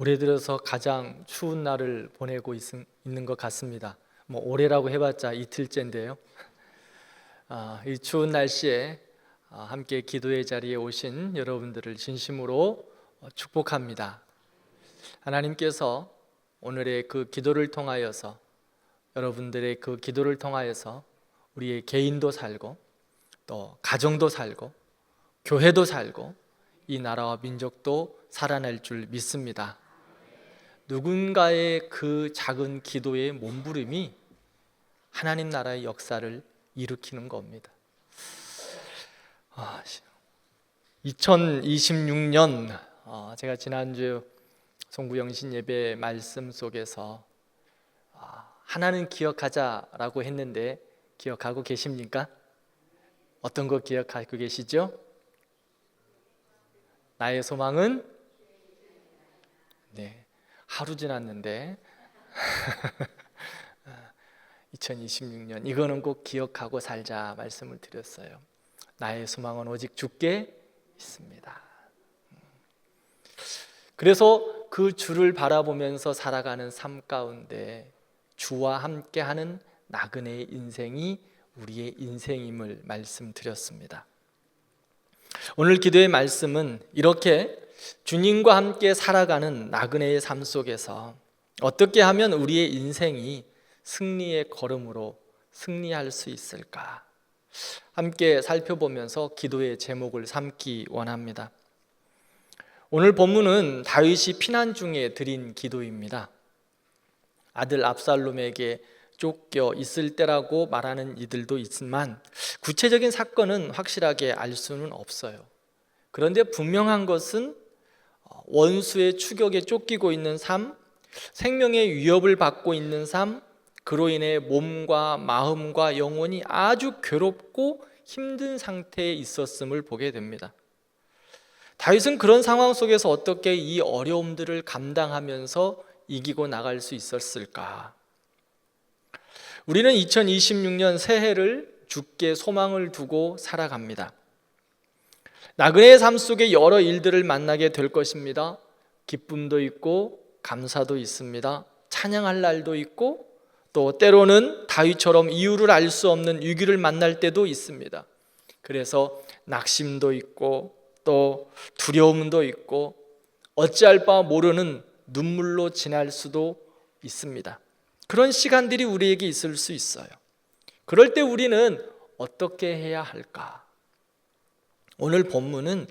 올해 들어서 가장 추운 날을 보내고 있는 것 같습니다. 뭐 올해라고 해봤자 이틀째인데요. 이 추운 날씨에 함께 기도의 자리에 오신 여러분들을 진심으로 축복합니다. 하나님께서 오늘의 그 기도를 통하여서, 여러분들의 그 기도를 통하여서 우리의 개인도 살고 또 가정도 살고 교회도 살고 이 나라와 민족도 살아날 줄 믿습니다. 누군가의 그 작은 기도의 몸부림이 하나님 나라의 역사를 일으키는 겁니다. 2026년 제가 지난주 송구영신 예배 말씀 속에서 하나는 기억하자라고 했는데 기억하고 계십니까? 어떤 거 기억하고 계시죠? 나의 소망은? 네, 하루 지났는데 2026년 이거는 꼭 기억하고 살자 말씀을 드렸어요. 나의 소망은 오직 주께 있습니다. 그래서 그 주를 바라보면서 살아가는 삶 가운데 주와 함께하는 나그네의 인생이 우리의 인생임을 말씀드렸습니다. 오늘 기도의 말씀은 이렇게 주님과 함께 살아가는 나그네의 삶 속에서 어떻게 하면 우리의 인생이 승리의 걸음으로 승리할 수 있을까? 함께 살펴보면서 기도의 제목을 삼기 원합니다. 오늘 본문은 다윗이 피난 중에 드린 기도입니다. 아들 압살롬에게 쫓겨 있을 때라고 말하는 이들도 있지만 구체적인 사건은 확실하게 알 수는 없어요. 그런데 분명한 것은 원수의 추격에 쫓기고 있는 삶, 생명의 위협을 받고 있는 삶, 그로 인해 몸과 마음과 영혼이 아주 괴롭고 힘든 상태에 있었음을 보게 됩니다. 다윗은 그런 상황 속에서 어떻게 이 어려움들을 감당하면서 이기고 나갈 수 있었을까? 우리는 2026년 새해를 주께 소망을 두고 살아갑니다. 나그네의 삶 속에 여러 일들을 만나게 될 것입니다. 기쁨도 있고 감사도 있습니다. 찬양할 날도 있고 또 때로는 다윗처럼 이유를 알 수 없는 위기를 만날 때도 있습니다. 그래서 낙심도 있고 또 두려움도 있고 어찌할 바 모르는 눈물로 지날 수도 있습니다. 그런 시간들이 우리에게 있을 수 있어요. 그럴 때 우리는 어떻게 해야 할까? 오늘 본문은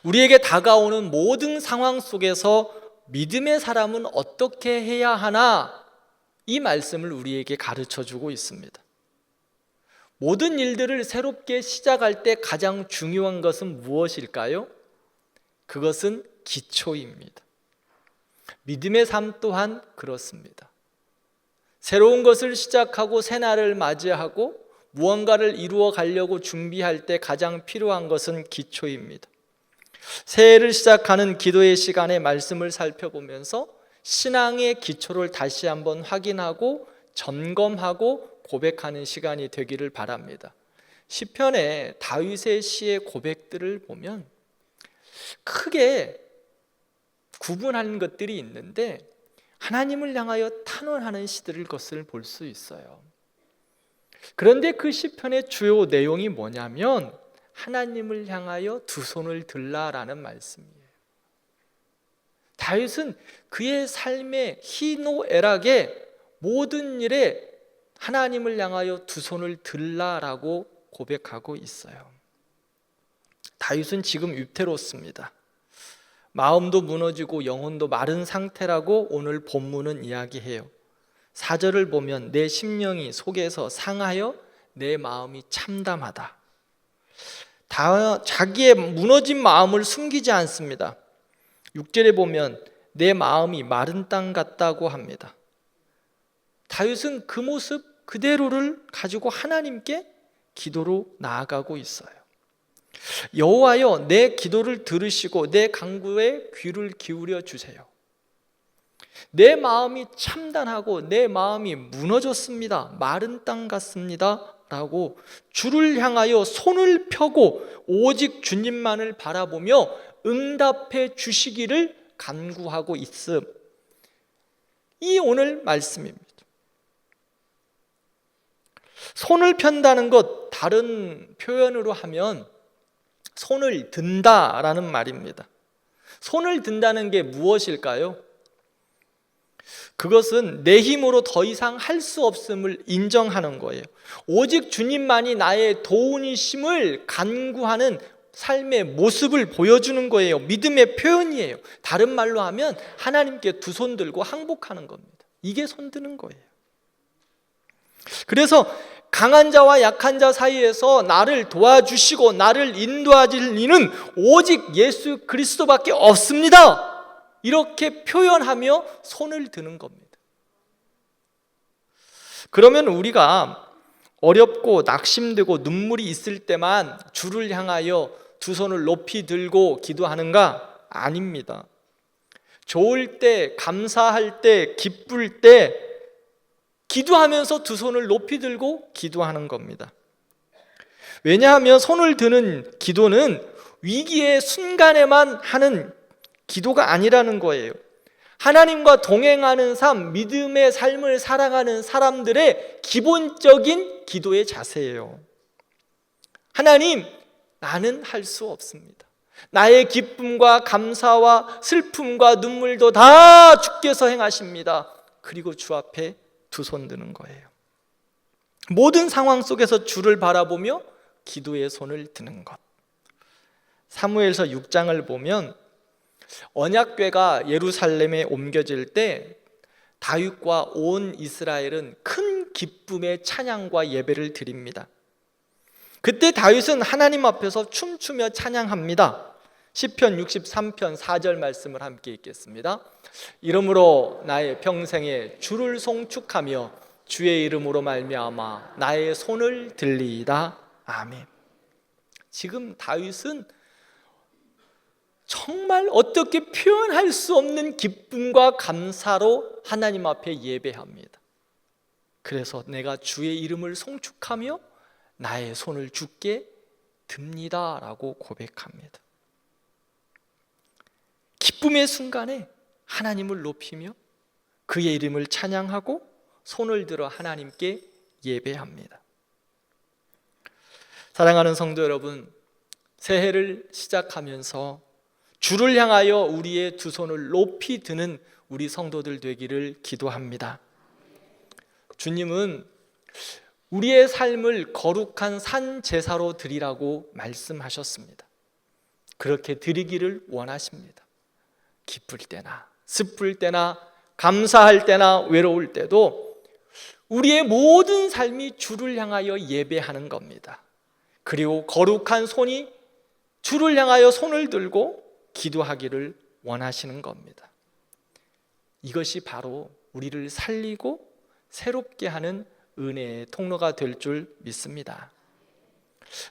우리에게 다가오는 모든 상황 속에서 믿음의 사람은 어떻게 해야 하나? 이 말씀을 우리에게 가르쳐 주고 있습니다. 모든 일들을 새롭게 시작할 때 가장 중요한 것은 무엇일까요? 그것은 기초입니다. 믿음의 삶 또한 그렇습니다. 새로운 것을 시작하고 새날을 맞이하고 무언가를 이루어 가려고 준비할 때 가장 필요한 것은 기초입니다. 새해를 시작하는 기도의 시간에 말씀을 살펴보면서 신앙의 기초를 다시 한번 확인하고 점검하고 고백하는 시간이 되기를 바랍니다. 시편의 다윗의 시의 고백들을 보면 크게 구분하는 것들이 있는데 하나님을 향하여 탄원하는 시들을 것을 볼 수 있어요. 그런데 그 시편의 주요 내용이 뭐냐면 하나님을 향하여 두 손을 들라라는 말씀이에요. 다윗은 그의 삶의 희노애락의 모든 일에 하나님을 향하여 두 손을 들라라고 고백하고 있어요. 다윗은 지금 위태롭습니다. 마음도 무너지고 영혼도 마른 상태라고 오늘 본문은 이야기해요. 4절을 보면 내 심령이 속에서 상하여 내 마음이 참담하다. 자기의 무너진 마음을 숨기지 않습니다. 6절에 보면 내 마음이 마른 땅 같다고 합니다. 다윗은 그 모습 그대로를 가지고 하나님께 기도로 나아가고 있어요. 여호와여 내 기도를 들으시고 내 간구에 귀를 기울여 주세요. 내 마음이 참단하고 내 마음이 무너졌습니다. 마른 땅 같습니다 라고 주를 향하여 손을 펴고 오직 주님만을 바라보며 응답해 주시기를 간구하고 있음. 이 오늘 말씀입니다. 손을 편다는 것, 다른 표현으로 하면 손을 든다라는 말입니다. 손을 든다는 게 무엇일까요? 그것은 내 힘으로 더 이상 할 수 없음을 인정하는 거예요. 오직 주님만이 나의 도우니심을 간구하는 삶의 모습을 보여주는 거예요. 믿음의 표현이에요. 다른 말로 하면 하나님께 두 손 들고 항복하는 겁니다. 이게 손 드는 거예요. 그래서 강한 자와 약한 자 사이에서 나를 도와주시고 나를 인도하실 이는 오직 예수 그리스도밖에 없습니다. 이렇게 표현하며 손을 드는 겁니다. 그러면 우리가 어렵고 낙심되고 눈물이 있을 때만 주를 향하여 두 손을 높이 들고 기도하는가? 아닙니다. 좋을 때, 감사할 때, 기쁠 때 기도하면서 두 손을 높이 들고 기도하는 겁니다. 왜냐하면 손을 드는 기도는 위기의 순간에만 하는 기도가 아니라는 거예요. 하나님과 동행하는 삶, 믿음의 삶을 살아가는 사람들의 기본적인 기도의 자세예요. 하나님, 나는 할 수 없습니다. 나의 기쁨과 감사와 슬픔과 눈물도 다 주께서 행하십니다. 그리고 주 앞에 두 손 드는 거예요. 모든 상황 속에서 주를 바라보며 기도의 손을 드는 것. 사무엘서 6장을 보면 언약궤가 예루살렘에 옮겨질 때 다윗과 온 이스라엘은 큰 기쁨의 찬양과 예배를 드립니다. 그때 다윗은 하나님 앞에서 춤추며 찬양합니다. 시편 63편 4절 말씀을 함께 읽겠습니다. 이러므로 나의 평생에 주를 송축하며 주의 이름으로 말미암아 나의 손을 들리이다. 아멘. 지금 다윗은 정말 어떻게 표현할 수 없는 기쁨과 감사로 하나님 앞에 예배합니다. 그래서 내가 주의 이름을 송축하며 나의 손을 주께 듭니다 라고 고백합니다. 기쁨의 순간에 하나님을 높이며 그의 이름을 찬양하고 손을 들어 하나님께 예배합니다. 사랑하는 성도 여러분, 새해를 시작하면서 주를 향하여 우리의 두 손을 높이 드는 우리 성도들 되기를 기도합니다. 주님은 우리의 삶을 거룩한 산 제사로 드리라고 말씀하셨습니다. 그렇게 드리기를 원하십니다. 기쁠 때나 슬플 때나 감사할 때나 외로울 때도 우리의 모든 삶이 주를 향하여 예배하는 겁니다. 그리고 거룩한 손이 주를 향하여 손을 들고 기도하기를 원하시는 겁니다. 이것이 바로 우리를 살리고 새롭게 하는 은혜의 통로가 될 줄 믿습니다.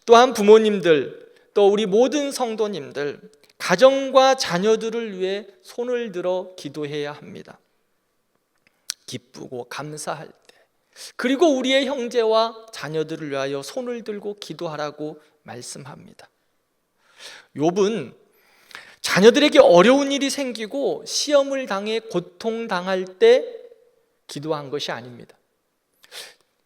또한 부모님들, 또 우리 모든 성도님들, 가정과 자녀들을 위해 손을 들어 기도해야 합니다. 기쁘고 감사할 때, 그리고 우리의 형제와 자녀들을 위하여 손을 들고 기도하라고 말씀합니다. 욥은 자녀들에게 어려운 일이 생기고 시험을 당해 고통당할 때 기도한 것이 아닙니다.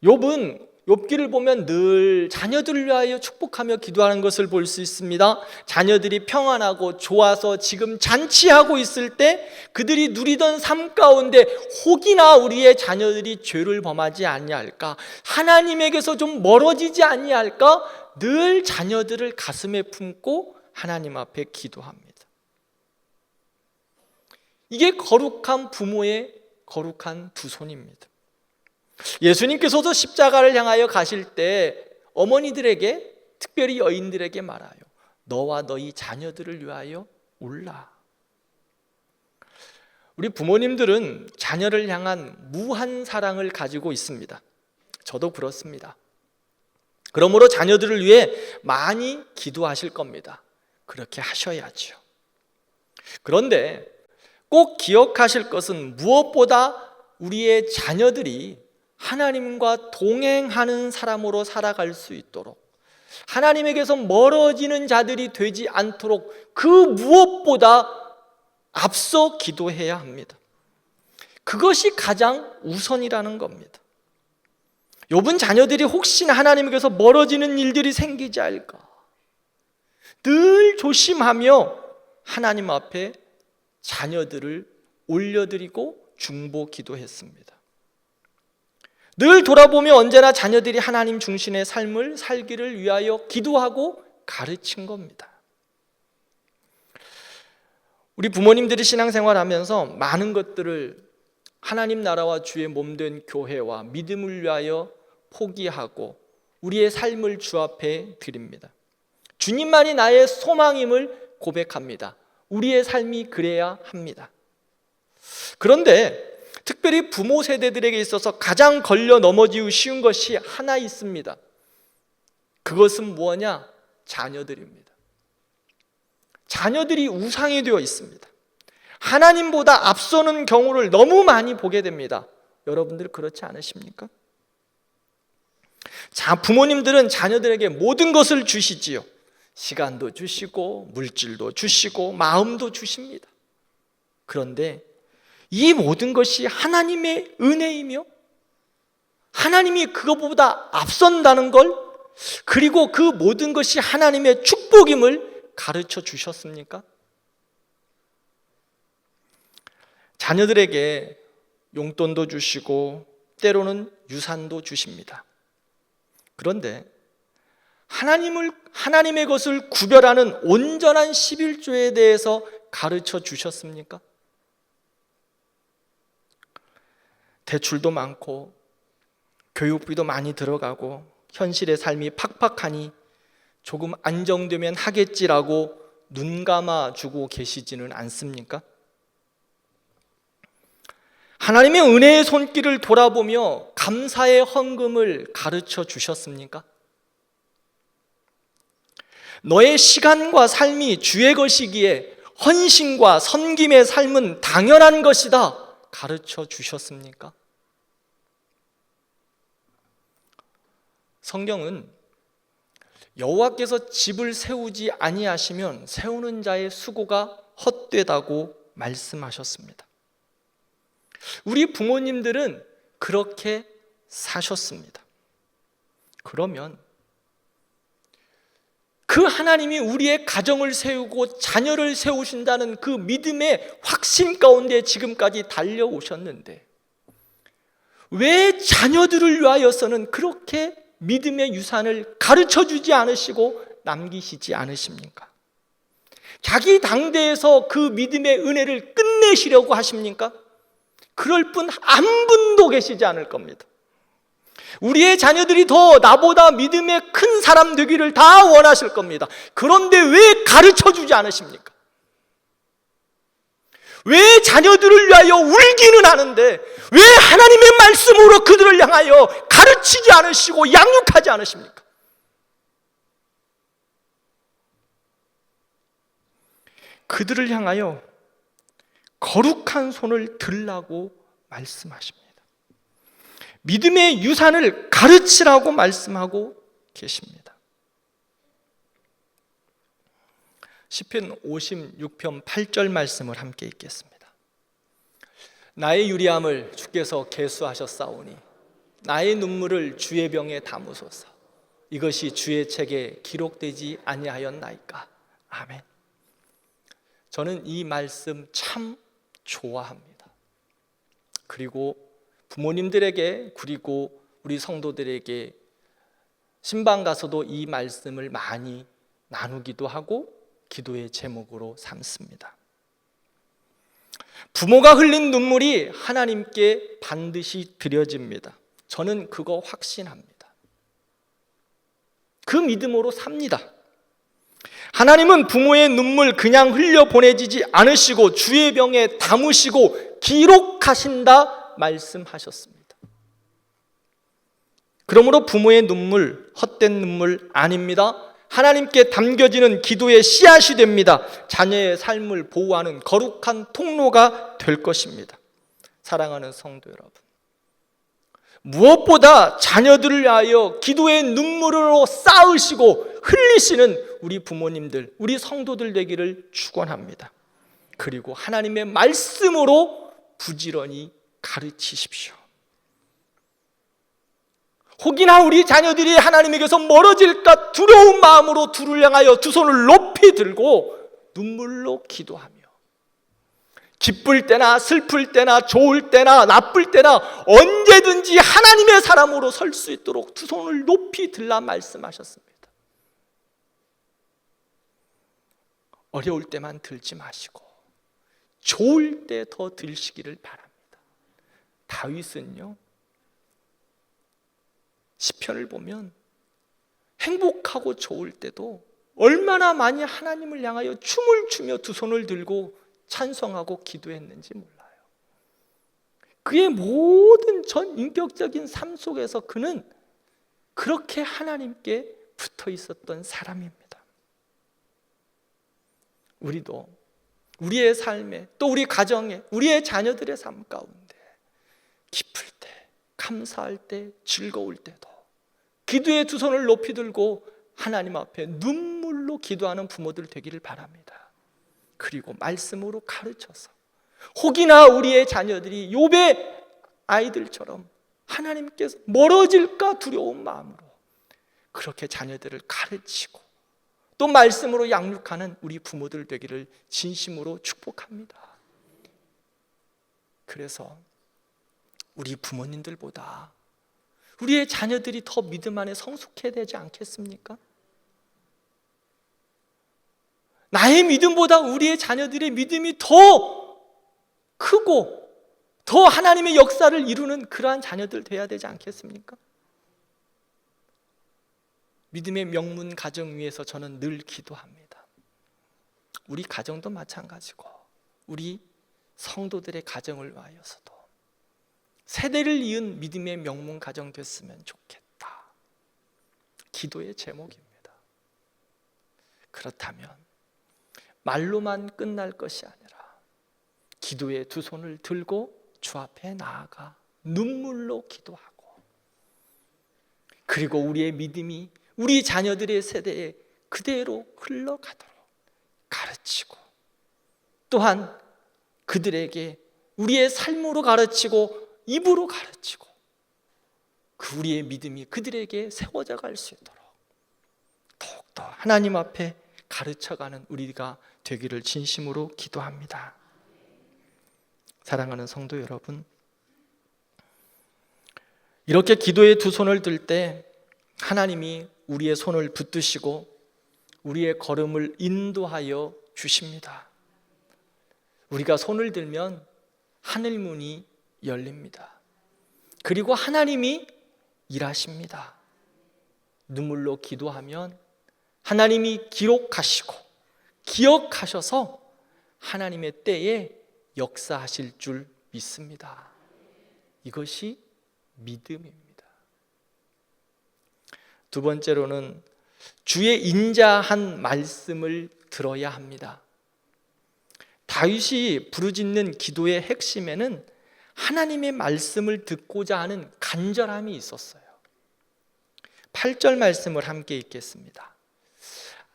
욥은 욥기를 보면 늘 자녀들을 위하여 축복하며 기도하는 것을 볼 수 있습니다. 자녀들이 평안하고 좋아서 지금 잔치하고 있을 때 그들이 누리던 삶 가운데 혹이나 우리의 자녀들이 죄를 범하지 아니할까, 하나님에게서 좀 멀어지지 아니할까, 늘 자녀들을 가슴에 품고 하나님 앞에 기도합니다. 이게 거룩한 부모의 거룩한 두 손입니다. 예수님께서도 십자가를 향하여 가실 때 어머니들에게, 특별히 여인들에게 말하여 너와 너희 자녀들을 위하여 울라. 우리 부모님들은 자녀를 향한 무한 사랑을 가지고 있습니다. 저도 그렇습니다. 그러므로 자녀들을 위해 많이 기도하실 겁니다. 그렇게 하셔야죠. 그런데 꼭 기억하실 것은 무엇보다 우리의 자녀들이 하나님과 동행하는 사람으로 살아갈 수 있도록, 하나님에게서 멀어지는 자들이 되지 않도록 그 무엇보다 앞서 기도해야 합니다. 그것이 가장 우선이라는 겁니다. 욥은 자녀들이 혹시나 하나님께서 멀어지는 일들이 생기지 않을까 늘 조심하며 하나님 앞에 자녀들을 올려드리고 중보 기도했습니다. 늘 돌아보며 언제나 자녀들이 하나님 중심의 삶을 살기를 위하여 기도하고 가르친 겁니다. 우리 부모님들이 신앙생활하면서 많은 것들을 하나님 나라와 주의 몸된 교회와 믿음을 위하여 포기하고 우리의 삶을 주 앞에 드립니다. 주님만이 나의 소망임을 고백합니다. 우리의 삶이 그래야 합니다. 그런데 특별히 부모 세대들에게 있어서 가장 걸려 넘어지기 쉬운 것이 하나 있습니다. 그것은 뭐냐? 자녀들입니다. 자녀들이 우상이 되어 있습니다. 하나님보다 앞서는 경우를 너무 많이 보게 됩니다. 여러분들 그렇지 않으십니까? 부모님들은 자녀들에게 모든 것을 주시지요. 시간도 주시고 물질도 주시고 마음도 주십니다. 그런데 이 모든 것이 하나님의 은혜이며 하나님이 그것보다 앞선다는 걸, 그리고 그 모든 것이 하나님의 축복임을 가르쳐 주셨습니까? 자녀들에게 용돈도 주시고 때로는 유산도 주십니다. 그런데 하나님의 것을 구별하는 온전한 11조에 대해서 가르쳐 주셨습니까? 대출도 많고 교육비도 많이 들어가고 현실의 삶이 팍팍하니 조금 안정되면 하겠지라고 눈 감아주고 계시지는 않습니까? 하나님의 은혜의 손길을 돌아보며 감사의 헌금을 가르쳐 주셨습니까? 너의 시간과 삶이 주의 것이기에 헌신과 섬김의 삶은 당연한 것이다 가르쳐 주셨습니까? 성경은 여호와께서 집을 세우지 아니하시면 세우는 자의 수고가 헛되다고 말씀하셨습니다. 우리 부모님들은 그렇게 사셨습니다. 그러면 그 하나님이 우리의 가정을 세우고 자녀를 세우신다는 그 믿음의 확신 가운데 지금까지 달려오셨는데 왜 자녀들을 위하여서는 그렇게 믿음의 유산을 가르쳐주지 않으시고 남기시지 않으십니까? 자기 당대에서 그 믿음의 은혜를 끝내시려고 하십니까? 그럴 분 한 분도 계시지 않을 겁니다. 우리의 자녀들이 더 나보다 믿음의 큰 사람 되기를 다 원하실 겁니다. 그런데 왜 가르쳐주지 않으십니까? 왜 자녀들을 위하여 울기는 하는데 왜 하나님의 말씀으로 그들을 향하여 가르치지 않으시고 양육하지 않으십니까? 그들을 향하여 거룩한 손을 들라고 말씀하십니다. 믿음의 유산을 가르치라고 말씀하고 계십니다. 시편 56편 8절 말씀을 함께 읽겠습니다. 나의 유리함을 주께서 계수하셨사오니 나의 눈물을 주의 병에 담으소서. 이것이 주의 책에 기록되지 아니하였나이까. 아멘. 저는 이 말씀 참 좋아합니다. 그리고 부모님들에게, 그리고 우리 성도들에게 신방 가서도 이 말씀을 많이 나누기도 하고 기도의 제목으로 삼습니다. 부모가 흘린 눈물이 하나님께 반드시 드려집니다. 저는 그거 확신합니다. 그 믿음으로 삽니다. 하나님은 부모의 눈물 그냥 흘려보내지지 않으시고 주의 병에 담으시고 기록하신다 말씀하셨습니다. 그러므로 부모의 눈물, 헛된 눈물 아닙니다. 하나님께 담겨지는 기도의 씨앗이 됩니다. 자녀의 삶을 보호하는 거룩한 통로가 될 것입니다. 사랑하는 성도 여러분, 무엇보다 자녀들을 위하여 기도의 눈물로 쌓으시고 흘리시는 우리 부모님들, 우리 성도들 되기를 축원합니다. 그리고 하나님의 말씀으로 부지런히 가르치십시오. 혹이나 우리 자녀들이 하나님에게서 멀어질까 두려운 마음으로 주를 향하여 두 손을 높이 들고 눈물로 기도하며, 기쁠 때나 슬플 때나 좋을 때나 나쁠 때나 언제든지 하나님의 사람으로 설 수 있도록 두 손을 높이 들라 말씀하셨습니다. 어려울 때만 들지 마시고 좋을 때 더 들시기를 바랍니다. 다윗은요, 시편을 보면 행복하고 좋을 때도 얼마나 많이 하나님을 향하여 춤을 추며 두 손을 들고 찬송하고 기도했는지 몰라요. 그의 모든 전 인격적인 삶 속에서 그는 그렇게 하나님께 붙어 있었던 사람입니다. 우리도 우리의 삶에, 또 우리 가정에, 우리의 자녀들의 삶 가운데 기쁠 때, 감사할 때, 즐거울 때도 기도의 두 손을 높이 들고 하나님 앞에 눈물로 기도하는 부모들 되기를 바랍니다. 그리고 말씀으로 가르쳐서 혹이나 우리의 자녀들이 욥의 아이들처럼 하나님께서 멀어질까 두려운 마음으로 그렇게 자녀들을 가르치고 또 말씀으로 양육하는 우리 부모들 되기를 진심으로 축복합니다. 그래서 우리 부모님들보다 우리의 자녀들이 더 믿음 안에 성숙해야 되지 않겠습니까? 나의 믿음보다 우리의 자녀들의 믿음이 더 크고 더 하나님의 역사를 이루는 그러한 자녀들 되어야 되지 않겠습니까? 믿음의 명문 가정 위에서 저는 늘 기도합니다. 우리 가정도 마찬가지고 우리 성도들의 가정을 위하여서도 세대를 이은 믿음의 명문 가정 됐으면 좋겠다. 기도의 제목입니다. 그렇다면 말로만 끝날 것이 아니라 기도의 두 손을 들고 주 앞에 나아가 눈물로 기도하고, 그리고 우리의 믿음이 우리 자녀들의 세대에 그대로 흘러가도록 가르치고, 또한 그들에게 우리의 삶으로 가르치고 입으로 가르치고 그 우리의 믿음이 그들에게 세워져 갈 수 있도록 더욱더 하나님 앞에 가르쳐가는 우리가 되기를 진심으로 기도합니다. 사랑하는 성도 여러분, 이렇게 기도의 두 손을 들 때 하나님이 우리의 손을 붙드시고 우리의 걸음을 인도하여 주십니다. 우리가 손을 들면 하늘문이 열립니다. 그리고 하나님이 일하십니다. 눈물로 기도하면 하나님이 기록하시고 기억하셔서 하나님의 때에 역사하실 줄 믿습니다. 이것이 믿음입니다. 두 번째로는 주의 인자한 말씀을 들어야 합니다. 다윗이 부르짖는 기도의 핵심에는 하나님의 말씀을 듣고자 하는 간절함이 있었어요. 8절 말씀을 함께 읽겠습니다.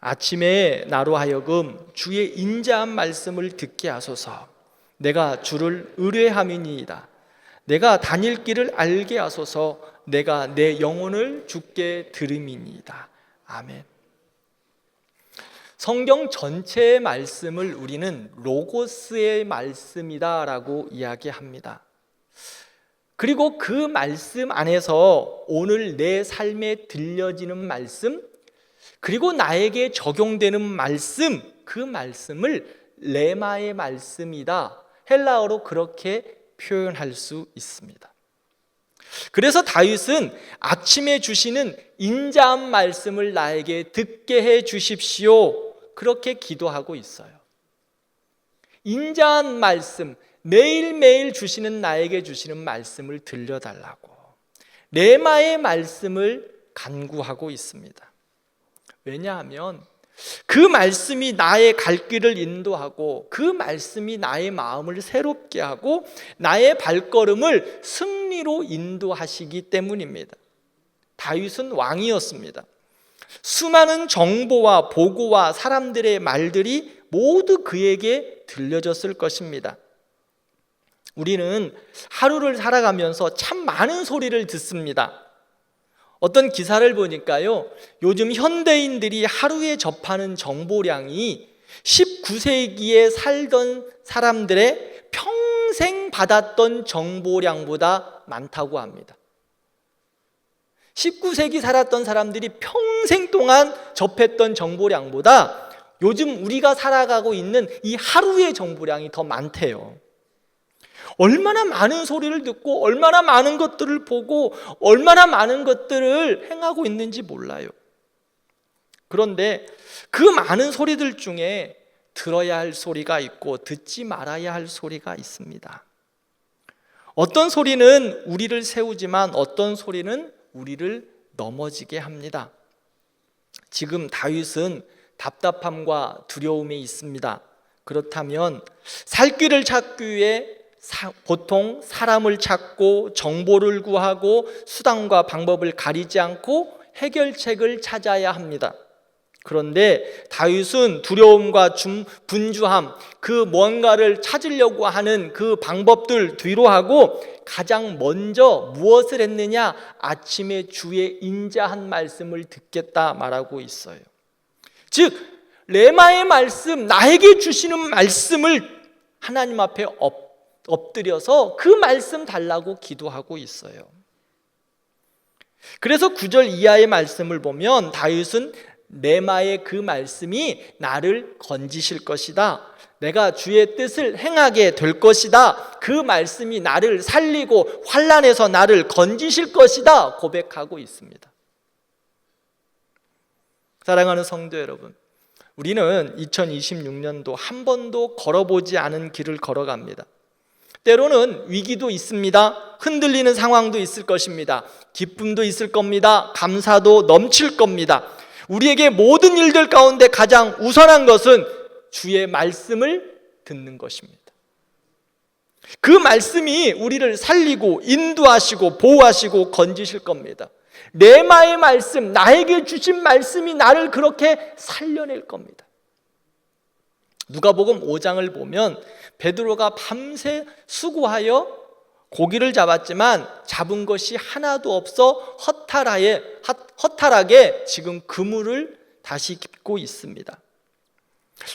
아침에 나로 하여금 주의 인자한 말씀을 듣게 하소서. 내가 주를 의뢰함이니이다. 내가 다닐 길을 알게 하소서. 내가 내 영혼을 주께 들음이니이다. 아멘. 성경 전체의 말씀을 우리는 로고스의 말씀이다라고 이야기합니다. 그리고 그 말씀 안에서 오늘 내 삶에 들려지는 말씀, 그리고 나에게 적용되는 말씀, 그 말씀을 레마의 말씀이다, 헬라어로 그렇게 표현할 수 있습니다. 그래서 다윗은 아침에 주시는 인자한 말씀을 나에게 듣게 해 주십시오, 그렇게 기도하고 있어요. 인자한 말씀, 매일매일 주시는 나에게 주시는 말씀을 들려달라고 레마의 말씀을 간구하고 있습니다. 왜냐하면 그 말씀이 나의 갈 길을 인도하고 그 말씀이 나의 마음을 새롭게 하고 나의 발걸음을 승리로 인도하시기 때문입니다. 다윗은 왕이었습니다. 수많은 정보와 보고와 사람들의 말들이 모두 그에게 들려졌을 것입니다. 우리는 하루를 살아가면서 참 많은 소리를 듣습니다. 어떤 기사를 보니까요, 요즘 현대인들이 하루에 접하는 정보량이 19세기에 살던 사람들의 평생 받았던 정보량보다 많다고 합니다. 19세기 살았던 사람들이 평생 동안 접했던 정보량보다 요즘 우리가 살아가고 있는 이 하루의 정보량이 더 많대요. 얼마나 많은 소리를 듣고 얼마나 많은 것들을 보고 얼마나 많은 것들을 행하고 있는지 몰라요. 그런데 그 많은 소리들 중에 들어야 할 소리가 있고 듣지 말아야 할 소리가 있습니다. 어떤 소리는 우리를 세우지만 어떤 소리는 우리를 넘어지게 합니다. 지금 다윗은 답답함과 두려움에 있습니다. 그렇다면 살 길을 찾기 위해 보통 사람을 찾고 정보를 구하고 수단과 방법을 가리지 않고 해결책을 찾아야 합니다. 그런데 다윗은 두려움과 분주함, 그 뭔가를 찾으려고 하는 그 방법들 뒤로 하고 가장 먼저 무엇을 했느냐? 아침에 주의 인자한 말씀을 듣겠다 말하고 있어요. 즉 레마의 말씀, 나에게 주시는 말씀을 하나님 앞에 엎드려서 그 말씀 달라고 기도하고 있어요. 그래서 9절 이하의 말씀을 보면 다윗은 레마의 그 말씀이 나를 건지실 것이다, 내가 주의 뜻을 행하게 될 것이다, 그 말씀이 나를 살리고 환난에서 나를 건지실 것이다 고백하고 있습니다. 사랑하는 성도 여러분, 우리는 2026년도 한 번도 걸어보지 않은 길을 걸어갑니다. 때로는 위기도 있습니다. 흔들리는 상황도 있을 것입니다. 기쁨도 있을 겁니다. 감사도 넘칠 겁니다. 우리에게 모든 일들 가운데 가장 우선한 것은 주의 말씀을 듣는 것입니다. 그 말씀이 우리를 살리고 인도하시고 보호하시고 건지실 겁니다. 레마의 말씀, 나에게 주신 말씀이 나를 그렇게 살려낼 겁니다. 누가복음 5장을 보면 베드로가 밤새 수고하여 고기를 잡았지만 잡은 것이 하나도 없어 허탈하게 지금 그물을 다시 깁고 있습니다.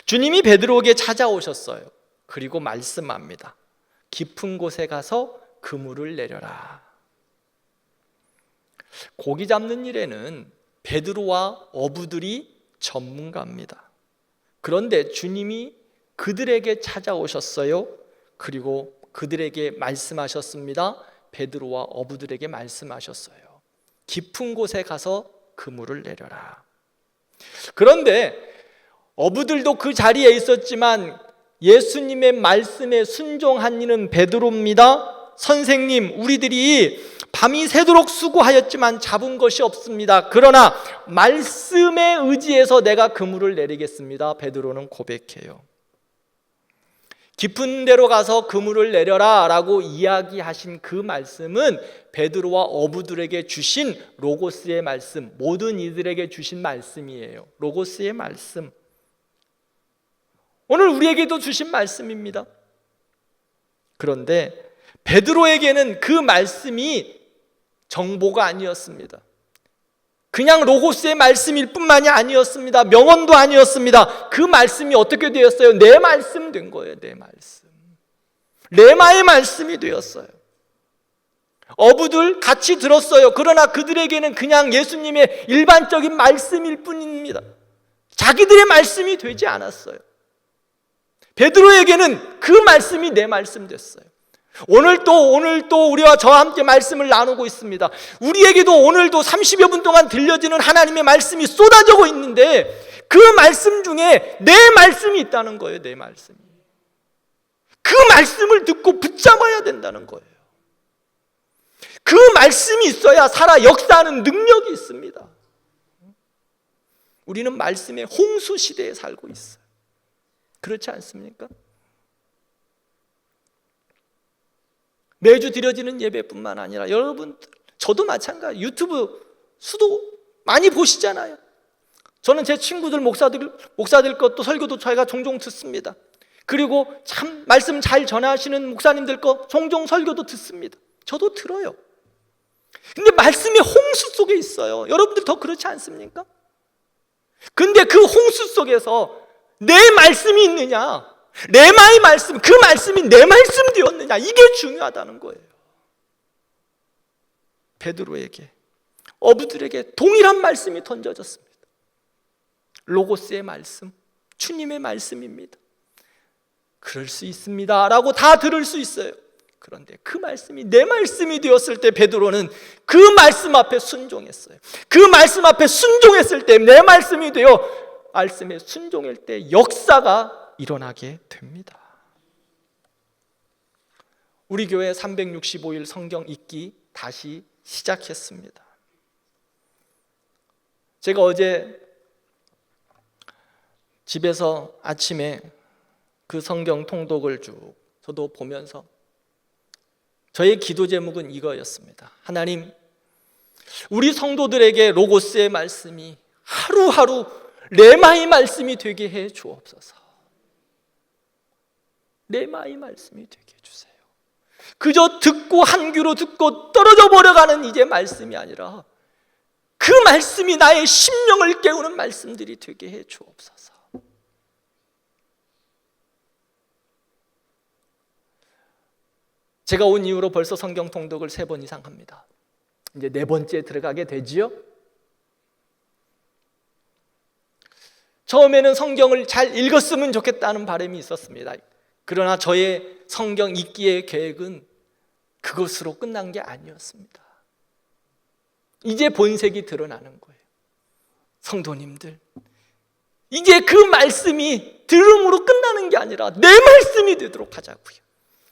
주님이 베드로에게 찾아오셨어요. 그리고 말씀합니다. 깊은 곳에 가서 그물을 내려라. 고기 잡는 일에는 베드로와 어부들이 전문가입니다. 그런데 주님이 그들에게 찾아오셨어요. 그리고 그들에게 말씀하셨습니다. 베드로와 어부들에게 말씀하셨어요. 깊은 곳에 가서 그물을 내려라. 그런데 어부들도 그 자리에 있었지만 예수님의 말씀에 순종한 이는 베드로입니다. 선생님, 우리들이 밤이 새도록 수고하였지만 잡은 것이 없습니다. 그러나 말씀에 의지해서 내가 그물을 내리겠습니다. 베드로는 고백해요. 깊은 데로 가서 그물을 내려라 라고 이야기하신 그 말씀은 베드로와 어부들에게 주신 로고스의 말씀, 모든 이들에게 주신 말씀이에요. 로고스의 말씀, 오늘 우리에게도 주신 말씀입니다. 그런데 베드로에게는 그 말씀이 정보가 아니었습니다. 그냥 로고스의 말씀일 뿐만이 아니었습니다. 명언도 아니었습니다. 그 말씀이 어떻게 되었어요? 내 말씀 된 거예요. 내 말씀, 레마의 말씀이 되었어요. 어부들 같이 들었어요. 그러나 그들에게는 그냥 예수님의 일반적인 말씀일 뿐입니다. 자기들의 말씀이 되지 않았어요. 베드로에게는 그 말씀이 내 말씀 됐어요. 오늘 또 우리와 저와 함께 말씀을 나누고 있습니다. 우리에게도 오늘도 30여 분 동안 들려지는 하나님의 말씀이 쏟아지고 있는데 그 말씀 중에 내 말씀이 있다는 거예요. 내 말씀이. 그 말씀을 듣고 붙잡아야 된다는 거예요. 그 말씀이 있어야 살아 역사하는 능력이 있습니다. 우리는 말씀의 홍수 시대에 살고 있어요. 그렇지 않습니까? 매주 드려지는 예배뿐만 아니라 여러분, 저도 마찬가지, 유튜브 수도 많이 보시잖아요. 저는 제 친구들 목사들 것도 설교도 저희가 종종 듣습니다. 그리고 참 말씀 잘 전하시는 목사님들 거 종종 설교도 듣습니다. 저도 들어요. 근데 말씀이 홍수 속에 있어요. 여러분들 더 그렇지 않습니까? 근데 그 홍수 속에서 내 말씀이 있느냐, 레마의 말씀, 그 말씀이 내 말씀 되었느냐, 이게 중요하다는 거예요. 베드로에게, 어부들에게 동일한 말씀이 던져졌습니다. 로고스의 말씀, 주님의 말씀입니다. 그럴 수 있습니다 라고 다 들을 수 있어요. 그런데 그 말씀이 내 말씀이 되었을 때 베드로는 그 말씀 앞에 순종했어요. 그 말씀 앞에 순종했을 때, 내 말씀이 되어 말씀에 순종할 때 역사가 일어나게 됩니다. 우리 교회 365일 성경 읽기 다시 시작했습니다. 제가 어제 집에서 아침에 그 성경 통독을 쭉 저도 보면서 저의 기도 제목은 이거였습니다. 하나님, 우리 성도들에게 로고스의 말씀이 하루하루 레마의 말씀이 되게 해 주옵소서. 레마의 말씀이 되게 해주세요. 그저 듣고 한 귀로 듣고 떨어져 버려가는 이제 말씀이 아니라 그 말씀이 나의 심령을 깨우는 말씀들이 되게 해 주옵소서. 제가 온 이후로 벌써 성경 통독을 3번 이상 합니다. 이제 4번째 들어가게 되지요. 처음에는 성경을 잘 읽었으면 좋겠다는 바람이 있었습니다. 그러나 저의 성경 읽기의 계획은 그것으로 끝난 게 아니었습니다. 이제 본색이 드러나는 거예요. 성도님들, 이제 그 말씀이 들음으로 끝나는 게 아니라 내 말씀이 되도록 하자고요.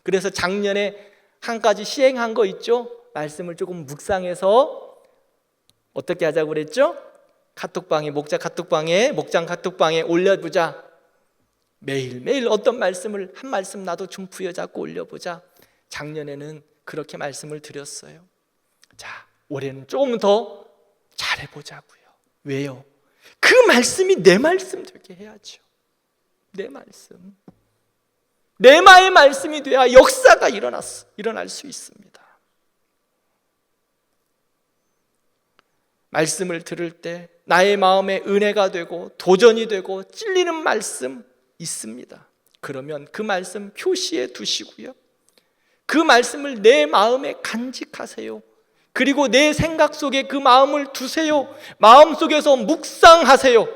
그래서 작년에 한 가지 시행한 거 있죠? 말씀을 조금 묵상해서 어떻게 하자고 그랬죠? 카톡방에, 목장 카톡방에 올려보자. 매일매일 어떤 말씀을 한 말씀 나도 좀 부여잡고 올려보자. 작년에는 그렇게 말씀을 드렸어요. 자, 올해는 조금 더 잘해보자고요. 왜요? 그 말씀이 내 말씀 되게 해야죠. 내 말씀, 레마의 말씀이 돼야 역사가 일어날 수 있습니다. 말씀을 들을 때 나의 마음에 은혜가 되고 도전이 되고 찔리는 말씀 있습니다. 그러면 그 말씀 표시해 두시고요. 그 말씀을 내 마음에 간직하세요. 그리고 내 생각 속에 그 마음을 두세요. 마음속에서 묵상하세요.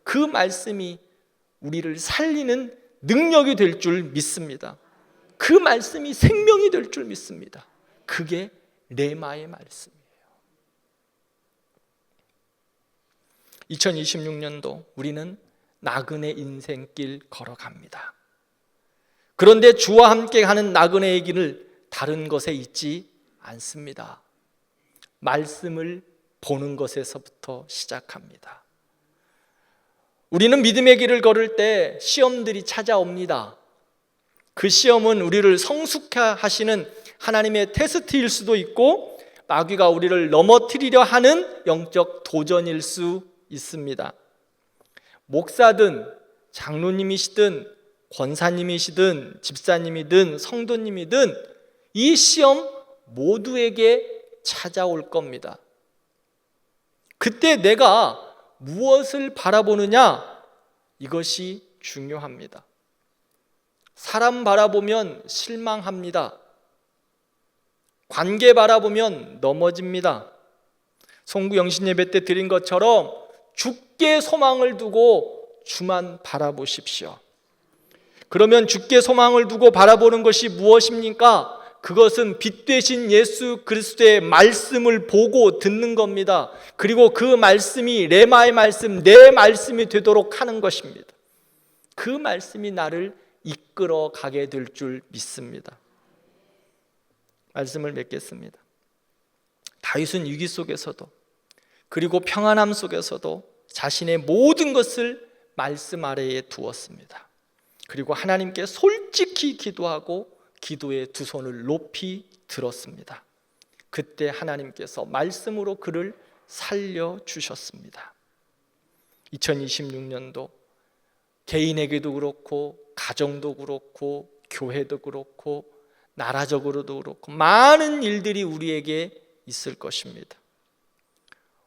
그 말씀이 우리를 살리는 능력이 될 줄 믿습니다. 그 말씀이 생명이 될 줄 믿습니다. 그게 레마의 말씀이에요. 2026년도 우리는 나그네 인생길 걸어갑니다. 그런데 주와 함께 가는 나그네의 길을 다른 것에 있지 않습니다. 말씀을 보는 것에서부터 시작합니다. 우리는 믿음의 길을 걸을 때 시험들이 찾아옵니다. 그 시험은 우리를 성숙케 하시는 하나님의 테스트일 수도 있고 마귀가 우리를 넘어뜨리려 하는 영적 도전일 수 있습니다. 목사든 장로님이시든 권사님이시든 집사님이든 성도님이든 이 시험 모두에게 찾아올 겁니다. 그때 내가 무엇을 바라보느냐, 이것이 중요합니다. 사람 바라보면 실망합니다. 관계 바라보면 넘어집니다. 송구 영신 예배 때 드린 것처럼 주께 소망을 두고 주만 바라보십시오. 그러면 주께 소망을 두고 바라보는 것이 무엇입니까? 그것은 빛 되신 예수 그리스도의 말씀을 보고 듣는 겁니다. 그리고 그 말씀이 레마의 말씀, 내 말씀이 되도록 하는 것입니다. 그 말씀이 나를 이끌어 가게 될 줄 믿습니다. 말씀을 맺겠습니다. 다윗은 위기 속에서도 그리고 평안함 속에서도 자신의 모든 것을 말씀 아래에 두었습니다. 그리고 하나님께 솔직히 기도하고 기도의 두 손을 높이 들었습니다. 그때 하나님께서 말씀으로 그를 살려주셨습니다. 2026년도 개인에게도 그렇고 가정도 그렇고 교회도 그렇고 나라적으로도 그렇고 많은 일들이 우리에게 있을 것입니다.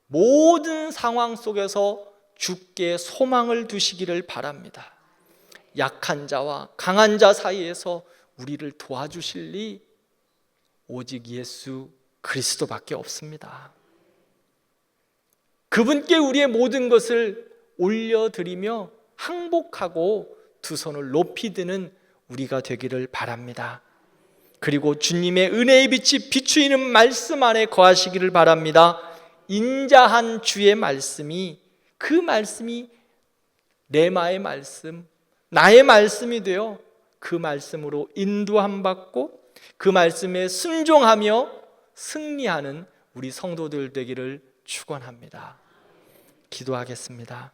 모든 상황 속에서 주께 소망을 두시기를 바랍니다. 약한 자와 강한 자 사이에서 우리를 도와주실 리 오직 예수 그리스도밖에 없습니다. 그분께 우리의 모든 것을 올려드리며 항복하고 두 손을 높이 드는 우리가 되기를 바랍니다. 그리고 주님의 은혜의 빛이 비추이는 말씀 안에 거하시기를 바랍니다. 인자한 주의 말씀이, 그 말씀이 레마의 말씀, 나의 말씀이 되어 그 말씀으로 인도함 받고 그 말씀에 순종하며 승리하는 우리 성도들 되기를 축원합니다. 기도하겠습니다.